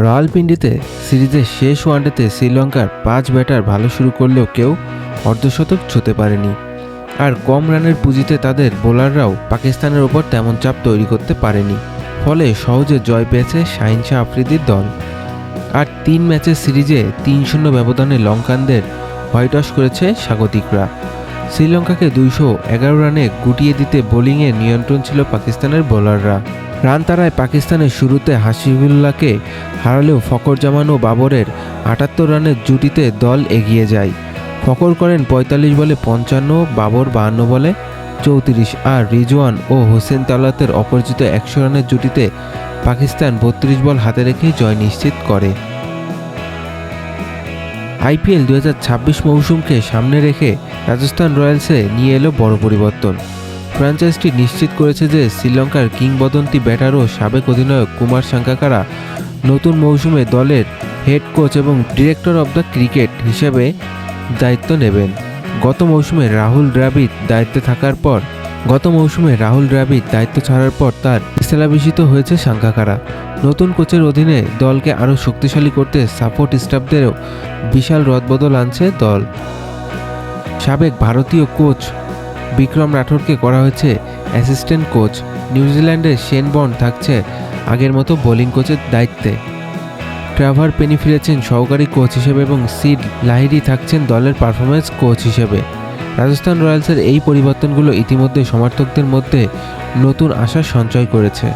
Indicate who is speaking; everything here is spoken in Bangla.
Speaker 1: রাওয়ালপিন্ডিতে সিরিজের শেষ ওয়ানডেতে শ্রীলঙ্কার 5 ব্যাটার ভালো শুরু করলেও কেউ অর্ধশতক ছুঁতে পারেনি। আর কম রানের পুঁজিতে তাদের বোলাররাও পাকিস্তানের ওপর তেমন চাপ তৈরি করতে পারেনি। ফলে সহজে জয় পেয়েছে শাহিন শাহ আফ্রিদির দল। আর 3 ম্যাচের সিরিজে 3-0 ব্যবধানে লঙ্কানদের হোয়াইট ওয়াশ করেছে স্বাগতিকরা। শ্রীলঙ্কাকে 211 রানে গুটিয়ে দিতে বোলিংয়ে নিয়ন্ত্রণ ছিল পাকিস্তানের বোলাররা। রান তাড়ায় পাকিস্তানের শুরুতে হাসিবুল্লাহকে হারালেও ফখর জামান ও বাবরের 78 রানের জুটিতে দল এগিয়ে যায়। ফখর করেন 45 বলে 55, বাবর 52 বলে 34 আর রিজওয়ান ও হোসেন তাওলাতের অপরাজিত 100 রানের জুটিতে পাকিস্তান 32 বল হাতে রেখেই জয় নিশ্চিত করে। আইপিএল 2026 মৌসুমকে সামনে রেখে রাজস্থান রয়্যালসে নিয়ে এলো বড় পরিবর্তন। ফ্র্যাঞ্চাইজিটি নিশ্চিত করেছে যে শ্রীলঙ্কার কিংবদন্তি ব্যাটার ও সাবেক অধিনায়ক কুমার সাঙ্গাকারা নতুন মৌসুমে দলের হেড কোচ এবং ডিরেক্টর অব দ্য ক্রিকেট হিসেবে দায়িত্ব নেবেন। গত মৌসুমে রাহুল দ্রাবিড় দায়িত্বে দায়িত্ব ছাড়ার পর তার স্থলাভিষিক্ত হয়েছে সাঙ্গাকারা। নতুন কোচের অধীনে দলকে আরও শক্তিশালী করতে সাপোর্ট স্টাফদেরও বিশাল রদবদল আনছে দল। সাবেক ভারতীয় কোচ বিক্রম রাঠোরকে করা হয়েছে অ্যাসিস্ট্যান্ট কোচ। নিউজিল্যান্ডের শেন বন্ড থাকছে আগের মতো বোলিং কোচের দায়িত্বে। ট্রেভার পেনি ফিরেছেন সহকারী কোচ হিসেবে এবং সিড লাহিরি থাকছেন দলের পারফরম্যান্স কোচ হিসেবে। রাজস্থান রয়্যালসের এই পরিবর্তনগুলো ইতিমধ্যে সমর্থকদের মধ্যে নতুন আশা সঞ্চয় করেছে।